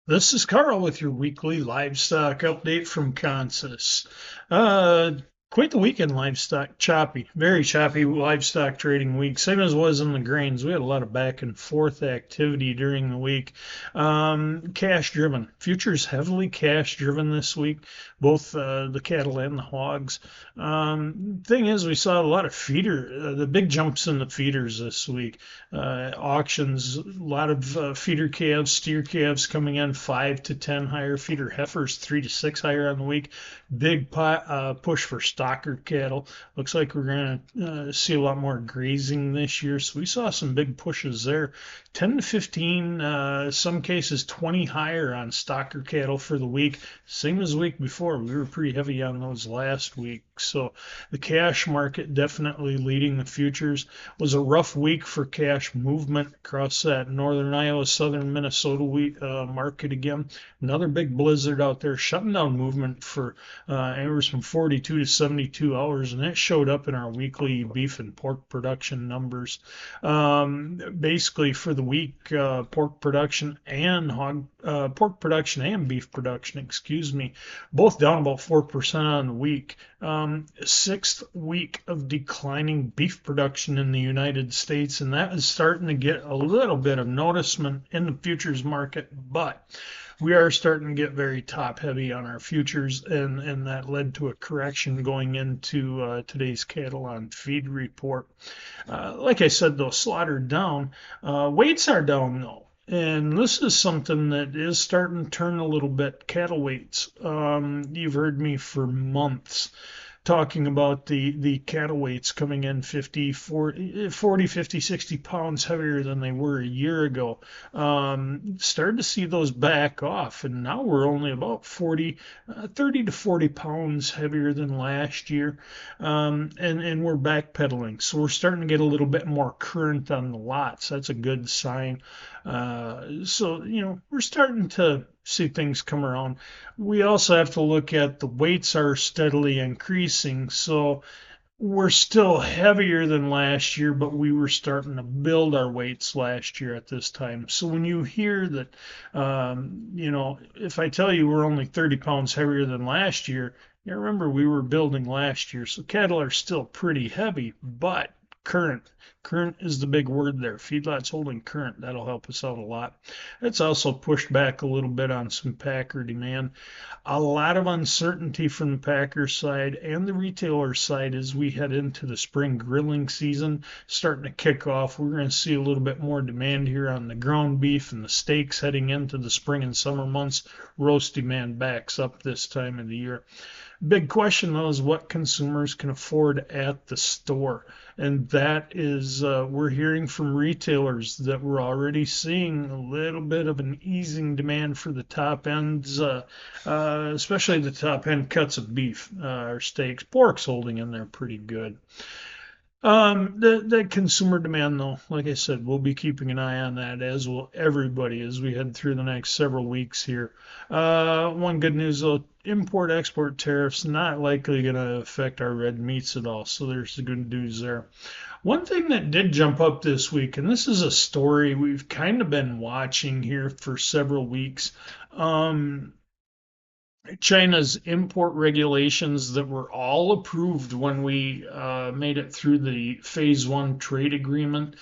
This is Carl with your weekly livestock update from Consus. Uh, Quite the weekend livestock, choppy, very choppy livestock trading week, same as was in the grains. We had a lot of back and forth activity during the week. Cash driven, futures heavily cash driven this week, both the cattle and the hogs. Thing is, we saw a lot of the big jumps in the feeders this week. Auctions, a lot of feeder calves, steer calves coming in 5 to 10 higher, feeder heifers 3 to 6 higher on the week. Big push for stocker cattle. Looks like we're going to see a lot more grazing this year, so we saw some big pushes there. 10 to 15, some cases 20 higher on stocker cattle for the week. Same as the week before. We were pretty heavy on those last week. So the cash market definitely leading the futures. Was a rough week for cash movement across that northern Iowa, southern Minnesota market again. Another big blizzard out there, shutting down movement for anywhere from 42 to 72 hours, and that showed up in our weekly beef and pork production numbers. Basically, for the week, pork production and beef production, excuse me, both down about 4% on the week. Sixth week of declining beef production in the United States, and that is starting to get a little bit of noticement in the futures market, but we are starting to get very top heavy on our futures, and that led to a correction going into today's cattle on feed report. Like I said, though, slaughter down, weights are down though. And this is something that is starting to turn a little bit. Cattle weights. You've heard me for months talking about the cattle weights coming in 40, 50, 60 pounds heavier than they were a year ago. Started to see those back off, and now we're only about 30 to 40 pounds heavier than last year. And we're backpedaling. So we're starting to get a little bit more current on the lots. That's a good sign. So, we're starting to see things come around. We also have to look at the weights are steadily increasing. So we're still heavier than last year, but we were starting to build our weights last year at this time. So when you hear that, if I tell you we're only 30 pounds heavier than last year, you remember we were building last year. So cattle are still pretty heavy, but current. Current is the big word there. Feedlots holding current. That'll help us out a lot. It's also pushed back a little bit on some packer demand. A lot of uncertainty from the packer side and the retailer side as we head into the spring grilling season starting to kick off. We're going to see a little bit more demand here on the ground beef and the steaks heading into the spring and summer months. Roast demand backs up this time of the year. Big question though is what consumers can afford at the store. And that is, we're hearing from retailers that we're already seeing a little bit of an easing demand for the top ends, especially the top end cuts of beef or steaks. Pork's holding in there pretty good. The consumer demand, though, like I said, we'll be keeping an eye on that, as will everybody as we head through the next several weeks here. One good news, though, import-export tariffs not likely going to affect our red meats at all, so there's the good news there. One thing that did jump up this week, and this is a story we've kind of been watching here for several weeks. China's import regulations that were all approved when we made it through the phase one trade agreement.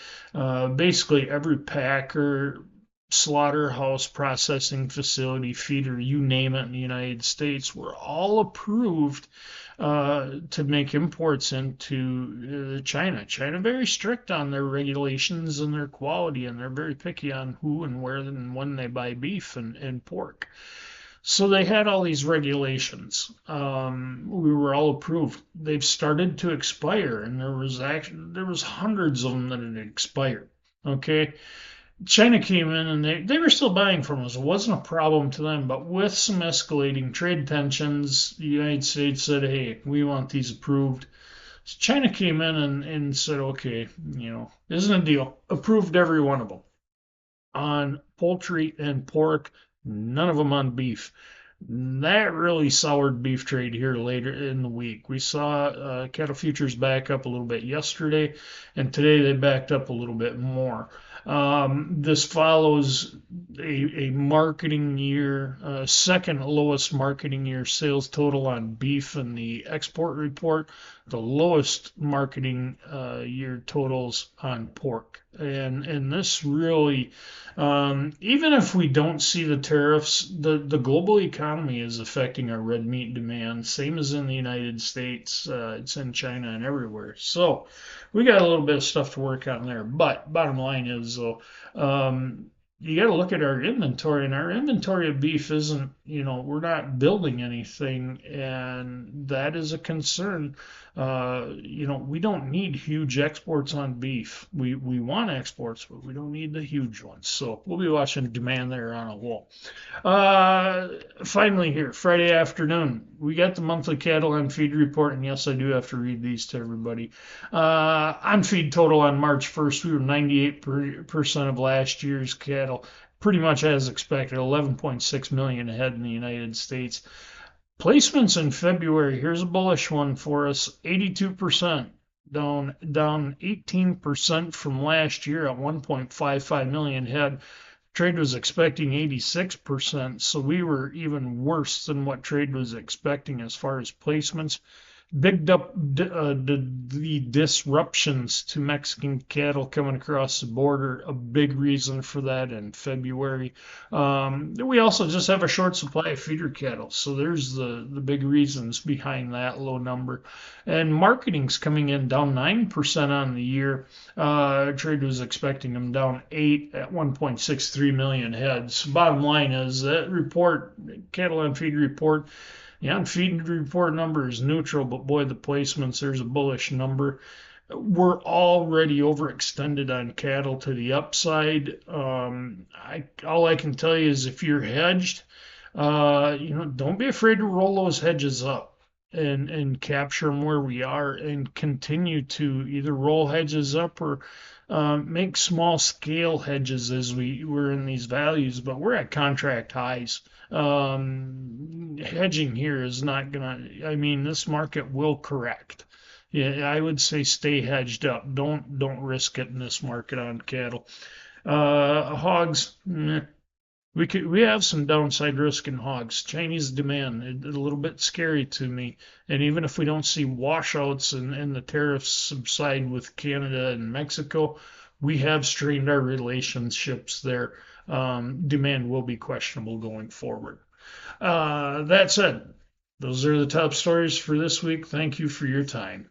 Basically, every packer, slaughterhouse, processing facility, feeder, you name it in the United States, were all approved to make imports into China. China very strict on their regulations and their quality, and they're very picky on who and where and when they buy beef and pork. So they had all these regulations. We were all approved. They've started to expire, and there was hundreds of them that had expired. Okay, China came in and they were still buying from us. It wasn't a problem to them, but with some escalating trade tensions, the United States said, "Hey, we want these approved." So China came in and said, "Okay, isn't a deal." Approved every one of them on poultry and pork, none of them on beef. That really soured beef trade here later in the week. We saw cattle futures back up a little bit yesterday, and today they backed up a little bit more. This follows a marketing year, second lowest marketing year sales total on beef in the export report, the lowest marketing year totals on pork. And this really, even if we don't see the tariffs, the global economy is affecting our red meat demand, same as in the United States. It's in China and everywhere. So we got a little bit of stuff to work on there. But bottom line is, though, you got to look at our inventory, and our inventory of beef isn't, we're not building anything, and that is a concern. We don't need huge exports on beef. We want exports, but we don't need the huge ones. So we'll be watching demand there on a whole. Finally, here, Friday afternoon, we got the monthly cattle on feed report, and yes, I do have to read these to everybody. On feed total on March 1st, we were 98% of last year's cattle, pretty much as expected, 11.6 million head in the United States. Placements in February, here's a bullish one for us, 82%. Down 18% from last year at 1.55 million head. Trade was expecting 86%, so we were even worse than what trade was expecting as far as placements. Bigged up the disruptions to Mexican cattle coming across the border, a big reason for that in February. We also just have a short supply of feeder cattle, so there's the big reasons behind that low number. And marketing's coming in down 9% on the year. Trade was expecting them down 8 at 1.63 million heads. Bottom line is that report, cattle on feed report, yeah, and feed report number is neutral, but boy, the placements, there's a bullish number. We're already overextended on cattle to the upside. All I can tell you is if you're hedged, don't be afraid to roll those hedges up and capture them where we are and continue to either roll hedges up or make small scale hedges as we're in these values, but we're at contract highs. Hedging here is not this market will correct. Yeah, I would say stay hedged up. Don't risk it in this market on cattle. Hogs, we have some downside risk in hogs. Chinese demand, a little bit scary to me. And even if we don't see washouts and the tariffs subside with Canada and Mexico, we have strained our relationships there. Demand will be questionable going forward. That said, those are the top stories for this week. Thank you for your time.